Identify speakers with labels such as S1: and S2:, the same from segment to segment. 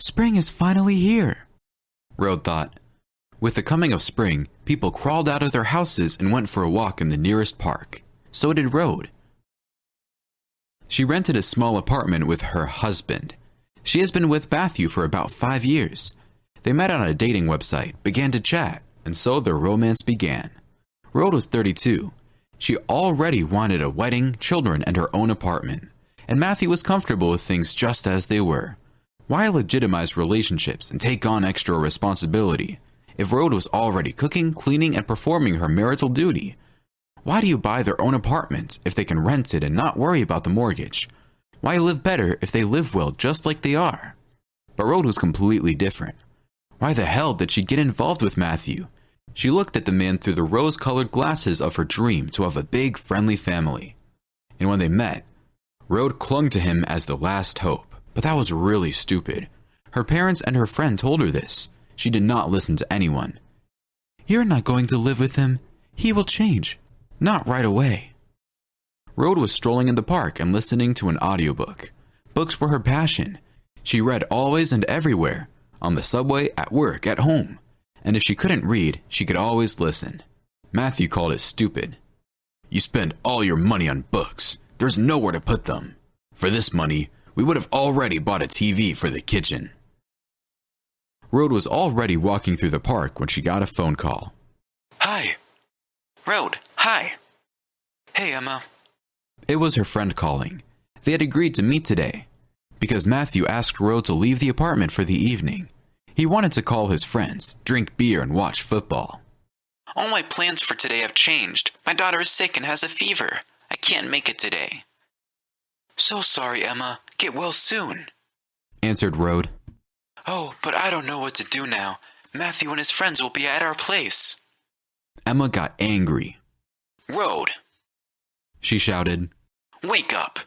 S1: Spring is finally here, Rhode thought. With the coming of spring, people crawled out of their houses and went for a walk in the nearest park. So did Rhode. She rented a small apartment with her husband. She has been with Matthew for about 5 years. They met on a dating website, began to chat, and so their romance began. Rhode was 32. She already wanted a wedding, children, and her own apartment. And Matthew was comfortable with things just as they were. Why legitimize relationships and take on extra responsibility if Rhode was already cooking, cleaning, and performing her marital duty? Why do you buy their own apartment if they can rent it and not worry about the mortgage? Why live better if they live well just like they are? But Rhode was completely different. Why the hell did she get involved with Matthew? She looked at the man through the rose-colored glasses of her dream to have a big, friendly family. And when they met, Rhode clung to him as the last hope. But that was really stupid. Her parents and her friend told her this. She did not listen to anyone. You're not going to live with him. He will change. Not right away. Rhode was strolling in the park and listening to an audiobook. Books were her passion. She read always and everywhere. On the subway, at work, at home. And if she couldn't read, she could always listen. Matthew called it stupid. You spend all your money on books. There's nowhere to put them. For this money, we would have already bought a TV for the kitchen. Rhode was already walking through the park when she got a phone call.
S2: Hi. Rhode, hi. Hey, Emma.
S1: It was her friend calling. They had agreed to meet today, because Matthew asked Rhode to leave the apartment for the evening. He wanted to call his friends, drink beer, and watch football.
S2: All my plans for today have changed. My daughter is sick and has a fever. I can't make it today. So sorry, Emma. Get well soon,
S1: answered Rhode.
S2: Oh, but I don't know what to do now. Matthew and his friends will be at our place.
S1: Emma got angry.
S2: Rhode,
S1: she shouted.
S2: Wake up!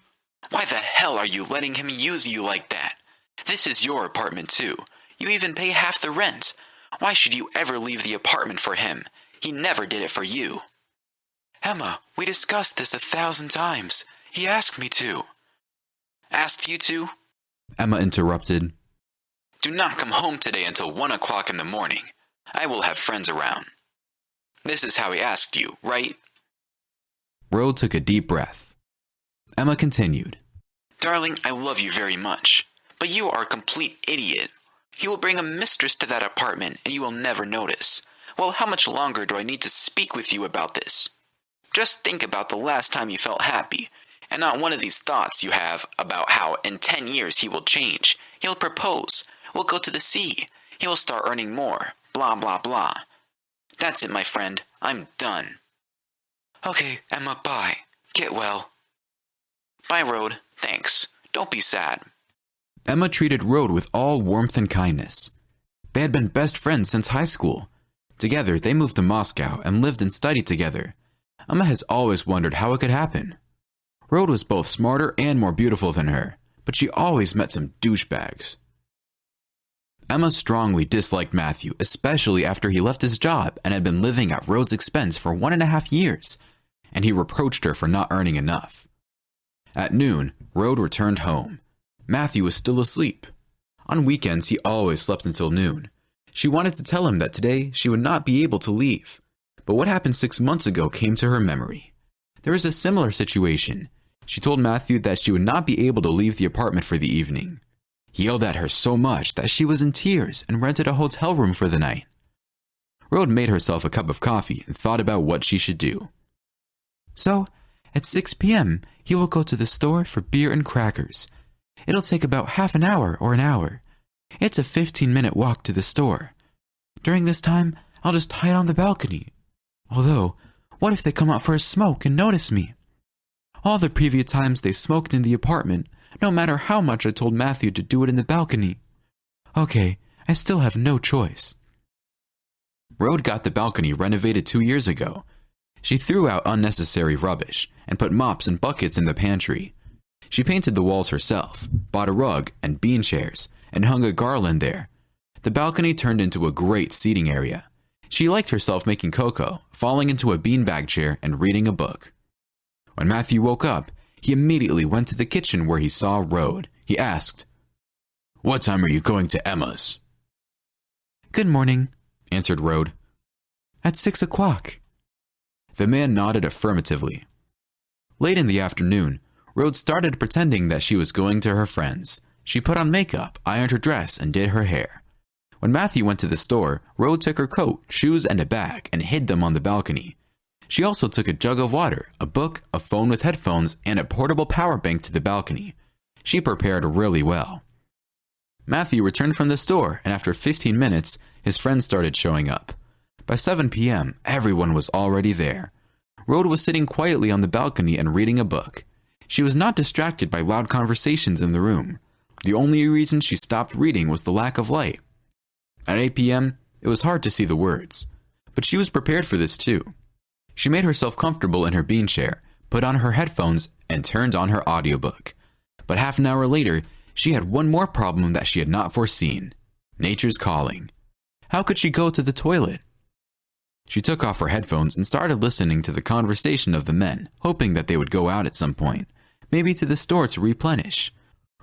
S2: Why the hell are you letting him use you like that? This is your apartment too. You even pay half the rent. Why should you ever leave the apartment for him? He never did it for you. Emma, we discussed this 1,000 times. He asked me to. Asked you to?
S1: Emma interrupted.
S2: Do not come home today until 1 o'clock in the morning. I will have friends around. This is how he asked you, right?
S1: Rhode took a deep breath. Emma continued.
S2: Darling, I love you very much, but you are a complete idiot. He will bring a mistress to that apartment and you will never notice. Well, how much longer do I need to speak with you about this? Just think about the last time you felt happy, and not one of these thoughts you have about how in 10 years he will change. He'll propose. We'll go to the sea. He will start earning more. Blah, blah, blah. That's it, my friend. I'm done. Okay, Emma, bye. Get well. Bye, Rhode. Thanks. Don't be sad.
S1: Emma treated Rhode with all warmth and kindness. They had been best friends since high school. Together, they moved to Moscow and lived and studied together. Emma has always wondered how it could happen. Rhode was both smarter and more beautiful than her, but she always met some douchebags. Emma strongly disliked Matthew, especially after he left his job and had been living at Rhode's expense for 1.5 years, and he reproached her for not earning enough. At noon, Rhode returned home. Matthew was still asleep. On weekends, he always slept until noon. She wanted to tell him that today she would not be able to leave. But what happened 6 months ago came to her memory. There was a similar situation. She told Matthew that she would not be able to leave the apartment for the evening. He yelled at her so much that she was in tears and rented a hotel room for the night. Rhode made herself a cup of coffee and thought about what she should do. So, at 6 p.m., he will go to the store for beer and crackers. It'll take about half an hour or an hour. It's a 15-minute walk to the store. During this time, I'll just hide on the balcony. Although, what if they come out for a smoke and notice me? All the previous times they smoked in the apartment, no matter how much I told Matthew to do it in the balcony. Okay, I still have no choice. Rhode got the balcony renovated 2 years ago. She threw out unnecessary rubbish and put mops and buckets in the pantry. She painted the walls herself, bought a rug and bean chairs, and hung a garland there. The balcony turned into a great seating area. She liked herself making cocoa, falling into a beanbag chair, and reading a book. When Matthew woke up, he immediately went to the kitchen where he saw Rhode. He asked, What time are you going to Emma's?
S2: Good morning, answered Rhode. At 6 o'clock.
S1: The man nodded affirmatively. Late in the afternoon, Rhode started pretending that she was going to her friends. She put on makeup, ironed her dress, and did her hair. When Matthew went to the store, Rhode took her coat, shoes, and a bag and hid them on the balcony. She also took a jug of water, a book, a phone with headphones, and a portable power bank to the balcony. She prepared really well. Matthew returned from the store, and after 15 minutes, his friends started showing up. By 7 p.m., everyone was already there. Rhode was sitting quietly on the balcony and reading a book. She was not distracted by loud conversations in the room. The only reason she stopped reading was the lack of light. At 8 p.m., it was hard to see the words, but she was prepared for this too. She made herself comfortable in her bean chair, put on her headphones, and turned on her audiobook. But half an hour later, she had one more problem that she had not foreseen. Nature's calling. How could she go to the toilet? She took off her headphones and started listening to the conversation of the men, hoping that they would go out at some point, maybe to the store to replenish.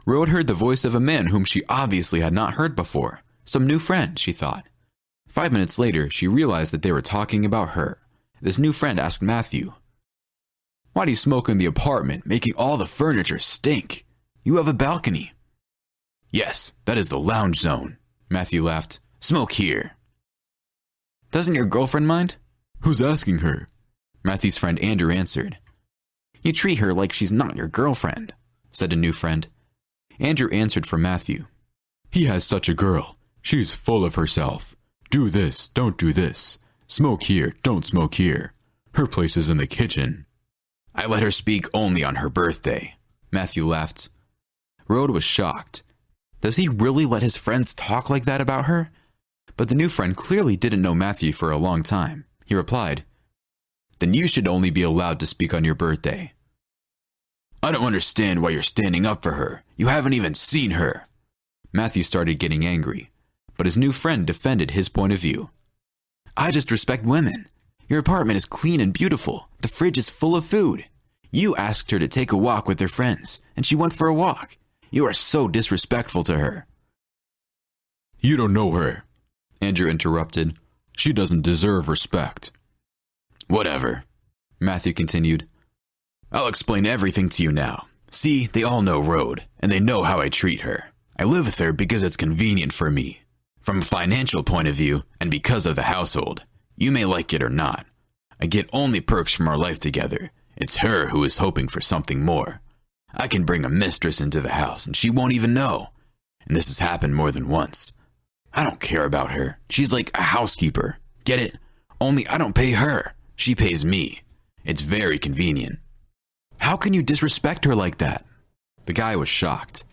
S1: Rhode heard the voice of a man whom she obviously had not heard before. Some new friend, she thought. 5 minutes later, she realized that they were talking about her. This new friend asked Matthew, "Why do you smoke in the apartment, making all the furniture stink? You have a balcony." "Yes, that is the lounge zone," Matthew laughed. "Smoke here."
S2: "Doesn't your girlfriend mind?"
S1: "Who's asking her?" Matthew's friend Andrew answered.
S2: "You treat her like she's not your girlfriend," said a new friend.
S1: Andrew answered for Matthew. "He has such a girl. She's full of herself. Do this, don't do this. Smoke here, don't smoke here. Her place is in the kitchen." "I let her speak only on her birthday," Matthew laughed. Rhode was shocked. Does he really let his friends talk like that about her? But the new friend clearly didn't know Matthew for a long time. He replied, "Then you should only be allowed to speak on your birthday." "I don't understand why you're standing up for her. You haven't even seen her." Matthew started getting angry, but his new friend defended his point of view. "I just respect women. Your apartment is clean and beautiful. The fridge is full of food. You asked her to take a walk with her friends, and she went for a walk. You are so disrespectful to her." "You don't know her," Andrew interrupted. "She doesn't deserve respect." "Whatever," Matthew continued. "I'll explain everything to you now. See, they all know Rhode, and they know how I treat her. I live with her because it's convenient for me. From a financial point of view, and because of the household. You may like it or not. I get only perks from our life together. It's her who is hoping for something more. I can bring a mistress into the house, and she won't even know. And this has happened more than once. I don't care about her. She's like a housekeeper. Get it? Only I don't pay her. She pays me. It's very convenient." "How can you disrespect her like that?" The guy was shocked.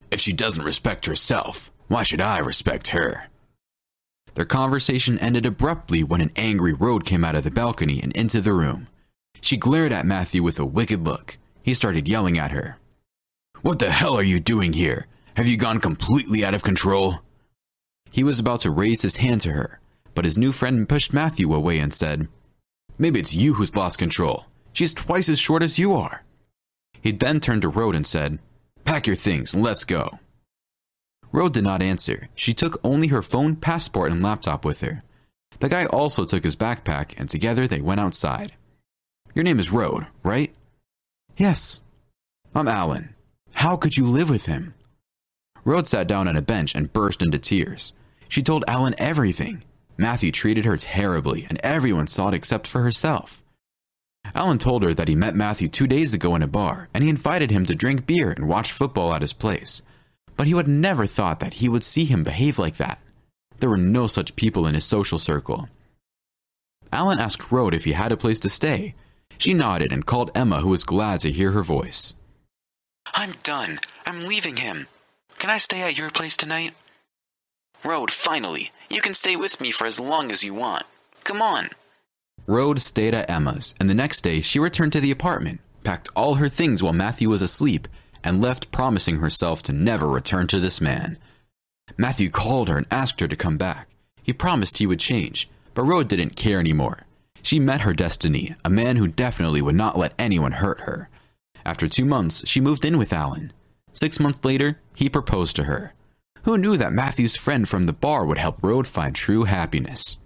S1: "If she doesn't respect herself, why should I respect her?" Their conversation ended abruptly when an angry Rhode came out of the balcony and into the room. She glared at Matthew with a wicked look. He started yelling at her. "What the hell are you doing here? Have you gone completely out of control?" He was about to raise his hand to her, but his new friend pushed Matthew away and said, "Maybe it's you who's lost control. She's twice as short as you are." He then turned to Rhode and said, "Pack your things and let's go." Rhode did not answer. She took only her phone, passport, and laptop with her. The guy also took his backpack, and together they went outside. "Your name is Rhode, right?" "Yes." "I'm Alan. How could you live with him?" Rhode sat down on a bench and burst into tears. She told Alan everything. Matthew treated her terribly, and everyone saw it except for herself. Alan told her that he met Matthew 2 days ago in a bar, and he invited him to drink beer and watch football at his place. But he would never thought that he would see him behave like that. There were no such people in his social circle. Alan asked Rhode if he had a place to stay. She nodded and called Emma, who was glad to hear her voice.
S2: "I'm done. I'm leaving him. Can I stay at your place tonight?" "Rhode, finally. You can stay with me for as long as you want. Come on."
S1: Rhode stayed at Emma's, and the next day she returned to the apartment, packed all her things while Matthew was asleep, and left promising herself to never return to this man. Matthew called her and asked her to come back. He promised he would change, but Rhode didn't care anymore. She met her destiny, a man who definitely would not let anyone hurt her. After 2 months, she moved in with Alan. 6 months later, he proposed to her. Who knew that Matthew's friend from the bar would help Rhode find true happiness?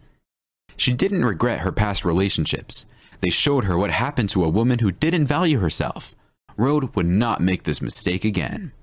S1: She didn't regret her past relationships. They showed her what happened to a woman who didn't value herself. Rhode would not make this mistake again.